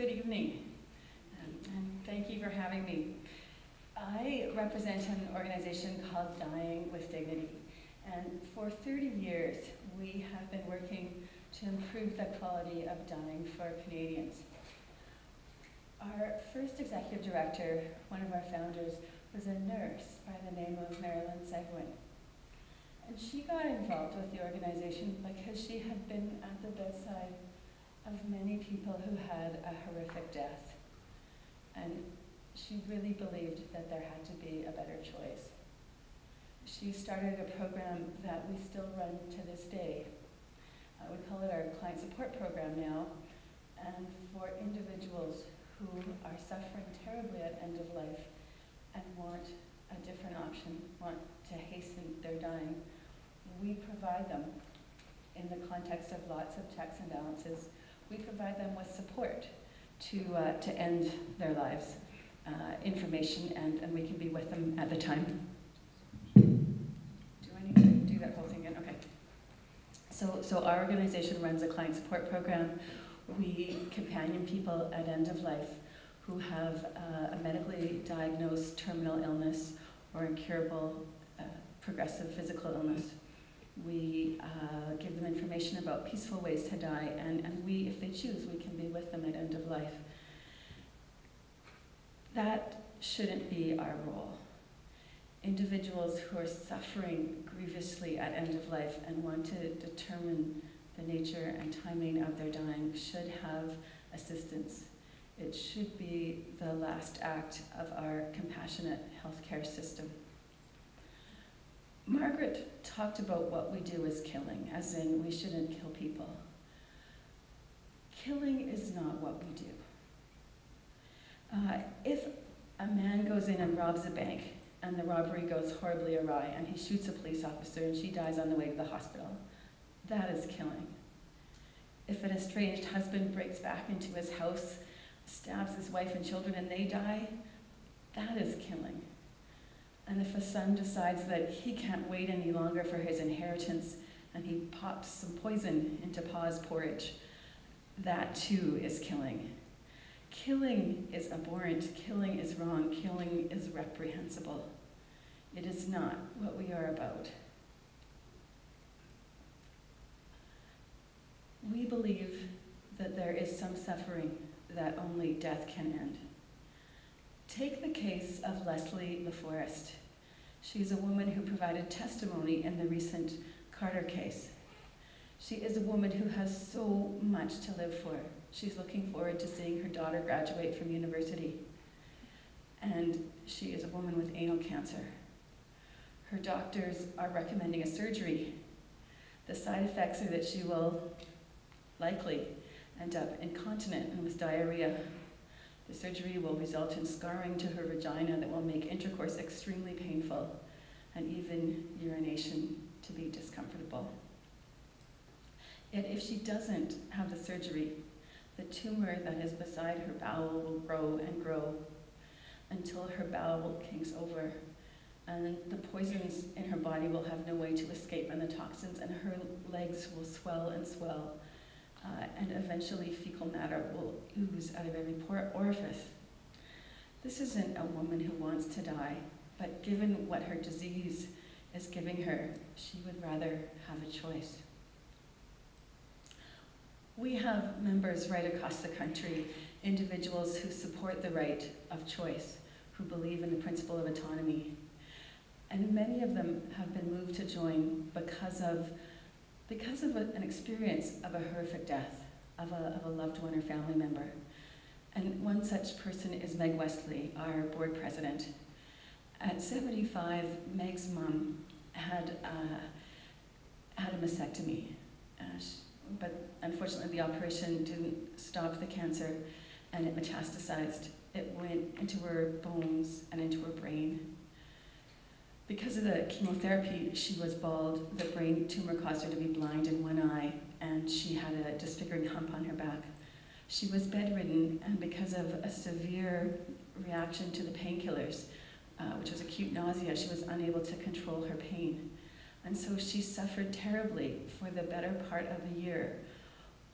Good evening, and thank you for having me. I represent an organization called Dying with Dignity, and for 30 years we have been working to improve the quality of dying for Canadians. Our first executive director, one of our founders, was a nurse by the name of Marilyn Seguin. And she got involved with the organization because she had been at the bedside of many people who had a horrific death. And she really believed that there had to be a better choice. She started a program that we still run to this day. We call it our client support program now. And for individuals who are suffering terribly at end of life and want a different option, want to hasten their dying, we provide them, in the context of lots of checks and balances, we provide them with support to end their lives, information, and we can be with them at the time. Do I need to do that whole thing again? Okay. So our organization runs a client support program. We companion people at end of life who have a medically diagnosed terminal illness or incurable progressive physical illness. We give them information about peaceful ways to die, and we, if they choose, we can be with them at end of life. That shouldn't be our role. Individuals who are suffering grievously at end of life and want to determine the nature and timing of their dying should have assistance. It should be the last act of our compassionate healthcare system. Margaret talked about what we do as killing, as in we shouldn't kill people. Killing is not what we do. If a man goes in and robs a bank and the robbery goes horribly awry and he shoots a police officer and she dies on the way to the hospital, that is killing. If an estranged husband breaks back into his house, stabs his wife and children and they die, that is killing. And if a son decides that he can't wait any longer for his inheritance and he pops some poison into Pa's porridge, that too is killing. Killing is abhorrent, killing is wrong, killing is reprehensible. It is not what we are about. We believe that there is some suffering that only death can end. Take the case of Leslie LaForest. She's a woman who provided testimony in the recent Carter case. She is a woman who has so much to live for. She's looking forward to seeing her daughter graduate from university. And she is a woman with anal cancer. Her doctors are recommending a surgery. The side effects are that she will likely end up incontinent and with diarrhea. The surgery will result in scarring to her vagina that will make intercourse extremely painful and even urination to be discomfortable. Yet if she doesn't have the surgery, the tumor that is beside her bowel will grow and grow until her bowel kinks over, and the poisons in her body will have no way to escape, and the toxins, and her legs will swell and swell. And eventually fecal matter will ooze out of every orifice. This isn't a woman who wants to die, but given what her disease is giving her, she would rather have a choice. We have members right across the country, individuals who support the right of choice, who believe in the principle of autonomy. And many of them have been moved to join because of an experience of a horrific death of a loved one or family member. And one such person is Meg Wesley, our board president. At 75, Meg's mom had a mastectomy, but unfortunately the operation didn't stop the cancer and it metastasized. It went into her bones and into her brain. Because of the chemotherapy, she was bald. The brain tumor caused her to be blind in one eye, and she had a disfiguring hump on her back. She was bedridden, and because of a severe reaction to the painkillers, which was acute nausea, she was unable to control her pain. And so she suffered terribly for the better part of a year,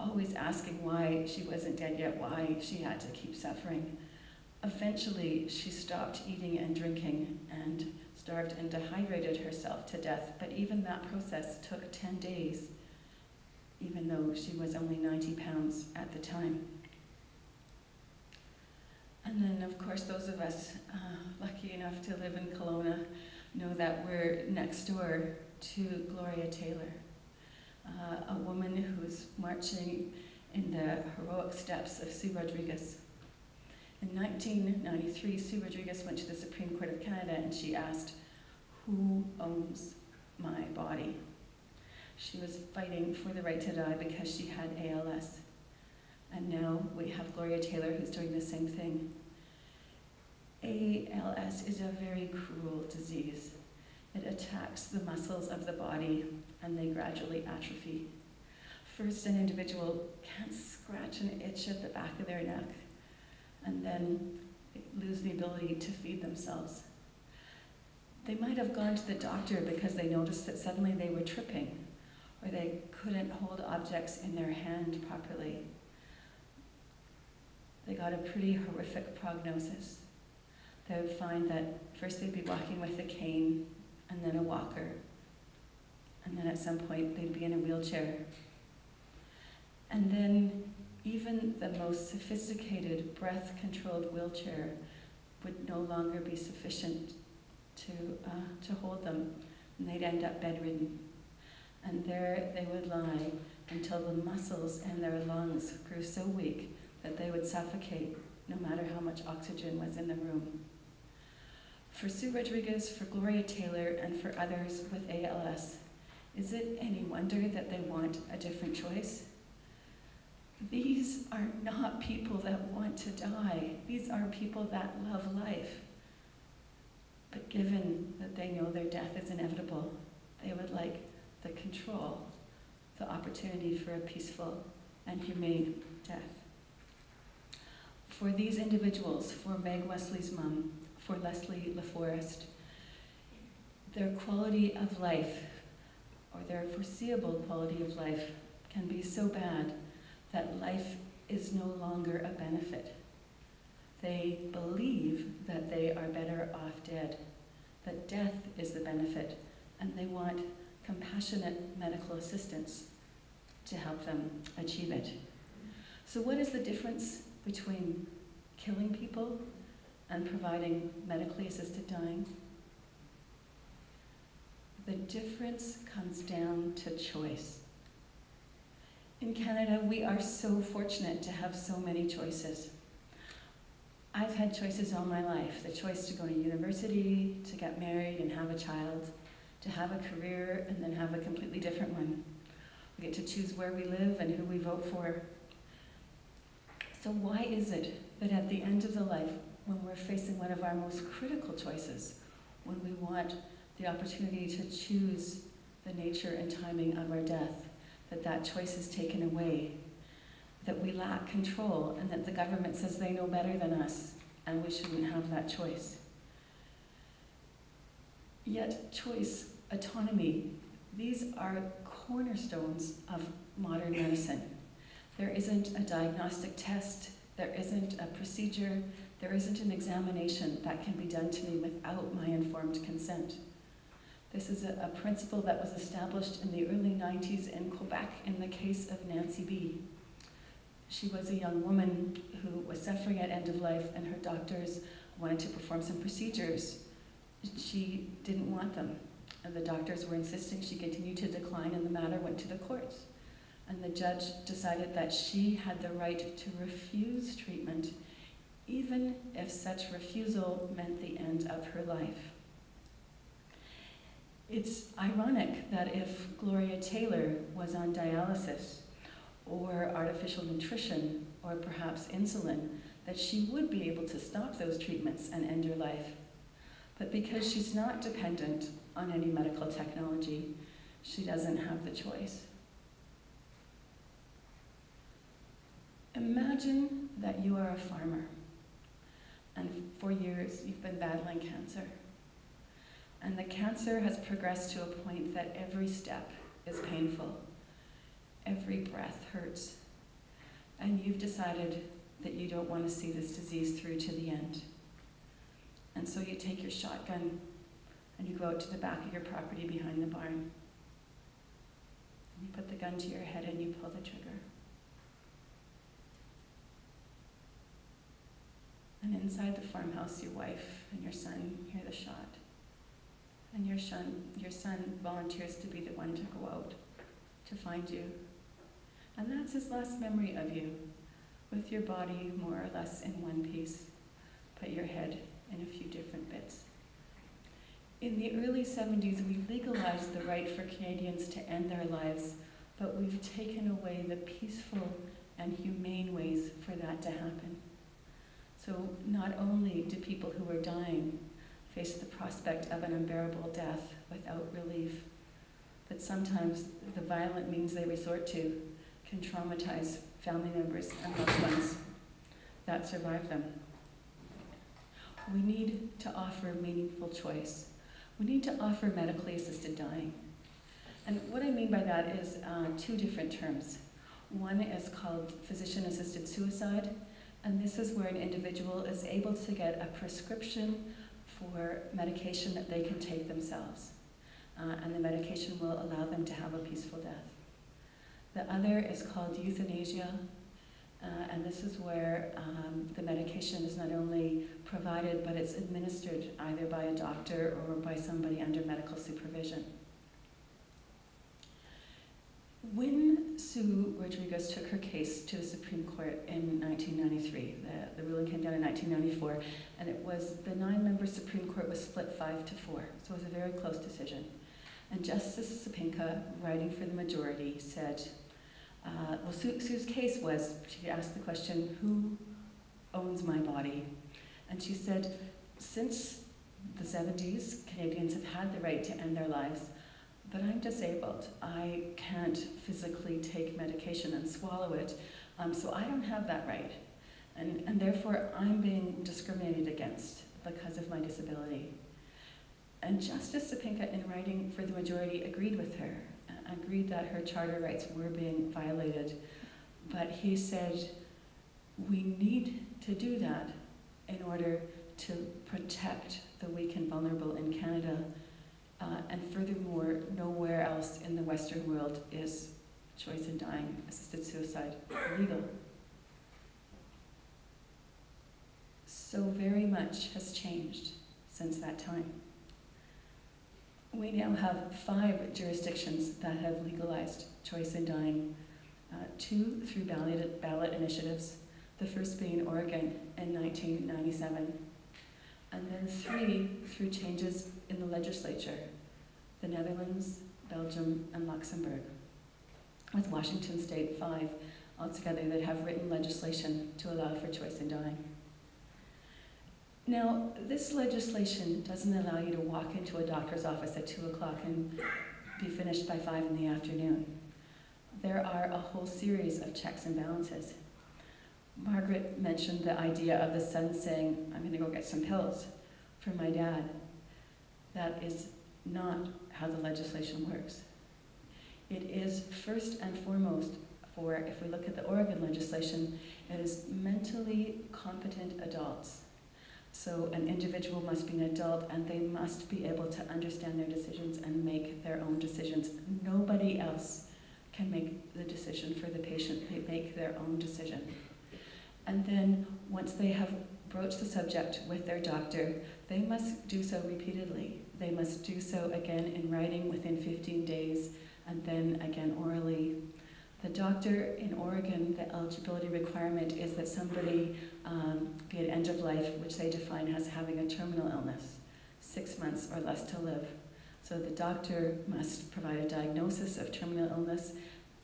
always asking why she wasn't dead yet, why she had to keep suffering. Eventually, she stopped eating and drinking and starved and dehydrated herself to death, but even that process took 10 days, even though she was only 90 pounds at the time. And then, of course, those of us lucky enough to live in Kelowna know that we're next door to Gloria Taylor, a woman who's marching in the heroic steps of Sue Rodriguez. In 1993, Sue Rodriguez went to the Supreme Court of Canada and she asked, "Who owns my body?" She was fighting for the right to die because she had ALS. And now we have Gloria Taylor who's doing the same thing. ALS is a very cruel disease. It attacks the muscles of the body and they gradually atrophy. First, an individual can't scratch an itch at the back of their neck, and then they lose the ability to feed themselves. They might have gone to the doctor because they noticed that suddenly they were tripping, or they couldn't hold objects in their hand properly. They got a pretty horrific prognosis. They would find that first they'd be walking with a cane, and then a walker, and then at some point they'd be in a wheelchair. And then even the most sophisticated breath-controlled wheelchair would no longer be sufficient to hold them, and they'd end up bedridden. And there they would lie until the muscles in their lungs grew so weak that they would suffocate no matter how much oxygen was in the room. For Sue Rodriguez, for Gloria Taylor, and for others with ALS, is it any wonder that they want a different choice? These are not people that want to die. These are people that love life. But given that they know their death is inevitable, they would like the control, the opportunity for a peaceful and humane death. For these individuals, for Meg Wesley's mom, for Leslie LaForest, their quality of life, or their foreseeable quality of life, can be so bad that life is no longer a benefit. They believe that they are better off dead, that death is the benefit, and they want compassionate medical assistance to help them achieve it. So what is the difference between killing people and providing medically assisted dying? The difference comes down to choice. In Canada, we are so fortunate to have so many choices. I've had choices all my life. The choice to go to university, to get married and have a child, to have a career and then have a completely different one. We get to choose where we live and who we vote for. So why is it that at the end of the life, when we're facing one of our most critical choices, when we want the opportunity to choose the nature and timing of our death, that choice is taken away, that we lack control, and that the government says they know better than us, and we shouldn't have that choice? Yet choice, autonomy, these are cornerstones of modern medicine. There isn't a diagnostic test, there isn't a procedure, there isn't an examination that can be done to me without my informed consent. This is a principle that was established in the early 90s in Quebec in the case of Nancy B. She was a young woman who was suffering at end of life, and her doctors wanted to perform some procedures. She didn't want them, and the doctors were insisting. She continued to decline, and the matter went to the courts. And the judge decided that she had the right to refuse treatment, even if such refusal meant the end of her life. It's ironic that if Gloria Taylor was on dialysis or artificial nutrition or perhaps insulin, that she would be able to stop those treatments and end her life. But because she's not dependent on any medical technology, she doesn't have the choice. Imagine that you are a farmer, and for years you've been battling cancer. And the cancer has progressed to a point that every step is painful. Every breath hurts. and you've decided that you don't want to see this disease through to the end. And so you take your shotgun and you go out to the back of your property behind the barn. And you put the gun to your head and you pull the trigger. And inside the farmhouse, your wife and your son hear the shot. And your son volunteers to be the one to go out to find you. And that's his last memory of you, with your body more or less in one piece, but your head in a few different bits. In the early 70s, we legalized the right for Canadians to end their lives, but we've taken away the peaceful and humane ways for that to happen. So not only do people who are dying face the prospect of an unbearable death without relief, but sometimes the violent means they resort to can traumatize family members and loved ones that survive them. We need to offer meaningful choice. We need to offer medically assisted dying. And what I mean by that is two different terms. One is called physician-assisted suicide, and this is where an individual is able to get a prescription for medication that they can take themselves. And the medication will allow them to have a peaceful death. The other is called euthanasia, and this is where the medication is not only provided, but it's administered either by a doctor or by somebody under medical supervision. When Sue Rodriguez took her case to the Supreme Court in 1993, the ruling came down in 1994, and it was, the 9-member Supreme Court was split 5-4, so it was a very close decision. And Justice Sapinka, writing for the majority, said, well, Sue's case was, she asked the question, who owns my body? And she said, since the 70s, Canadians have had the right to end their lives, but I'm disabled. I can't physically take medication and swallow it, so I don't have that right. And therefore, I'm being discriminated against because of my disability. And Justice Sapinka, in writing for the majority, agreed with her, agreed that her charter rights were being violated. But he said, we need to do that in order to protect the weak and vulnerable in Canada. And furthermore, nowhere else in the Western world is choice in dying, assisted suicide, legal. So very much has changed since that time. We now have 5 jurisdictions that have legalized choice in dying, 2 through ballot initiatives, the first being Oregon in 1997, and then 3 through changes in the legislature, the Netherlands, Belgium, and Luxembourg, with Washington State 5 altogether that have written legislation to allow for choice in dying. Now, this legislation doesn't allow you to walk into a doctor's office at 2 o'clock and be finished by 5 in the afternoon. There are a whole series of checks and balances. Margaret mentioned the idea of the son saying, I'm going to go get some pills for my dad. That is not how the legislation works. It is first and foremost for, if we look at the Oregon legislation, it is mentally competent adults. So an individual must be an adult and they must be able to understand their decisions and make their own decisions. Nobody else can make the decision for the patient. They make their own decision. And then once they have broached the subject with their doctor, they must do so repeatedly. They must do so again in writing within 15 days and then again orally. The doctor in Oregon, the eligibility requirement is that somebody be at end of life, which they define as having a terminal illness, 6 months or less to live. So the doctor must provide a diagnosis of terminal illness,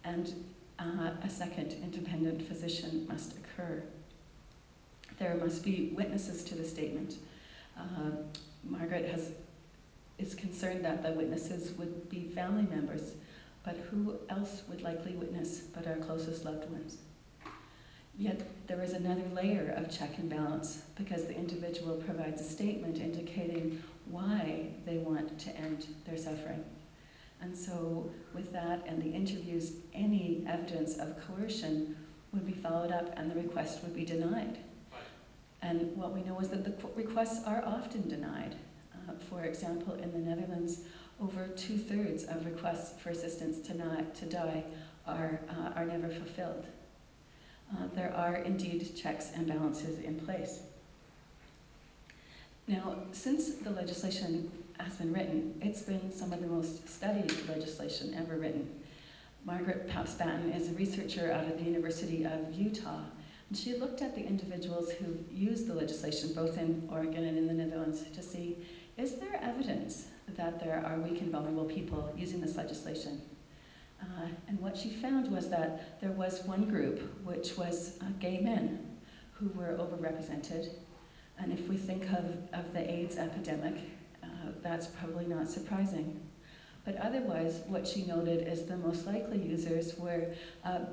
and a second independent physician must occur. There must be witnesses to the statement. Margaret is concerned that the witnesses would be family members, but who else would likely witness but our closest loved ones? Yet there is another layer of check and balance because the individual provides a statement indicating why they want to end their suffering. And so with that and the interviews, any evidence of coercion would be followed up and the request would be denied. And what we know is that the requests are often denied. For example, in the Netherlands, over 2/3 of requests for assistance to die are never fulfilled. There are indeed checks and balances in place. Now, since the legislation has been written, it's been some of the most studied legislation ever written. Margaret Papsbatten is a researcher out of the University of Utah, and she looked at the individuals who used the legislation, both in Oregon and in the Netherlands, to see, is there evidence that there are weak and vulnerable people using this legislation? And what she found was that there was one group, which was gay men, who were overrepresented. And if we think of the AIDS epidemic, that's probably not surprising. But otherwise, what she noted is the most likely users were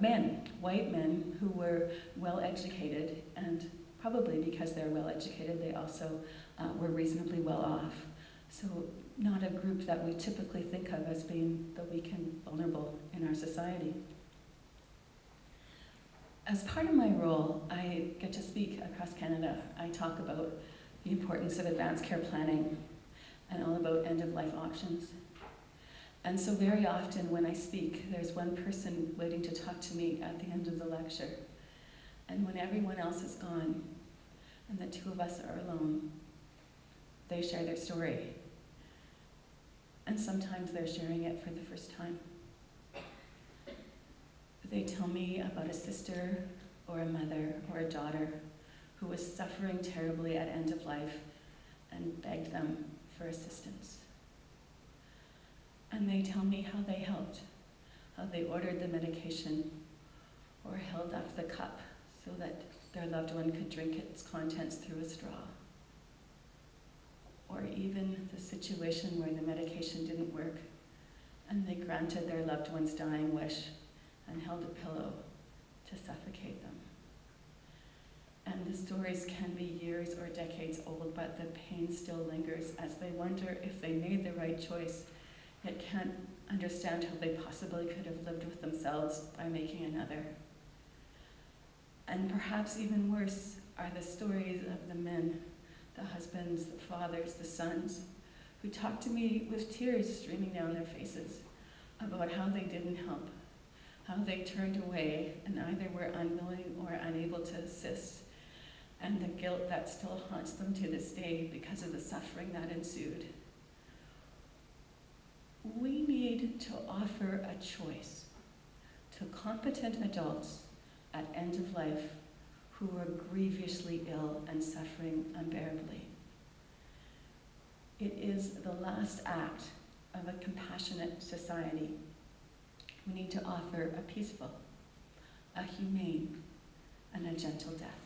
men, white men, who were well-educated, and probably because they're well-educated, they also were reasonably well off. So not a group that we typically think of as being the weak and vulnerable in our society. As part of my role, I get to speak across Canada. I talk about the importance of advanced care planning and all about end-of-life options. And so very often when I speak, there's one person waiting to talk to me at the end of the lecture. And when everyone else is gone, and the two of us are alone, they share their story. And sometimes they're sharing it for the first time. They tell me about a sister or a mother or a daughter who was suffering terribly at end of life and begged them for assistance. And they tell me how they helped, how they ordered the medication or held up the cup so that their loved one could drink its contents through a straw. Or even the situation where the medication didn't work and they granted their loved one's dying wish and held a pillow to suffocate them. And the stories can be years or decades old, but the pain still lingers as they wonder if they made the right choice, yet can't understand how they possibly could have lived with themselves by making another. And perhaps even worse are the stories of the men, the husbands, the fathers, the sons, who talk to me with tears streaming down their faces about how they didn't help, how they turned away and either were unwilling or unable to assist, and the guilt that still haunts them to this day because of the suffering that ensued. We need to offer a choice to competent adults at end of life who are grievously ill and suffering unbearably. It is the last act of a compassionate society. We need to offer a peaceful, a humane, and a gentle death.